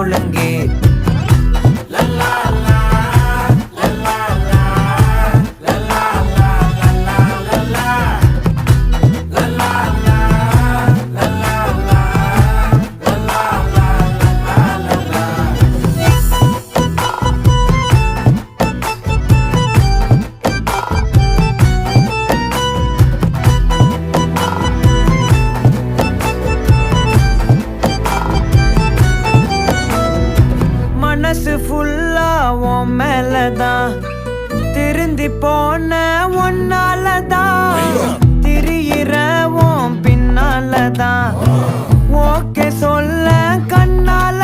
ஒழுங்கு. மனசு ஃபுல்லா உன் மேலதான், திருந்தி போன ஒன்னாலதான், திரியிற உன் பின்னாலதான், ஓகே சொல்ல கண்ணால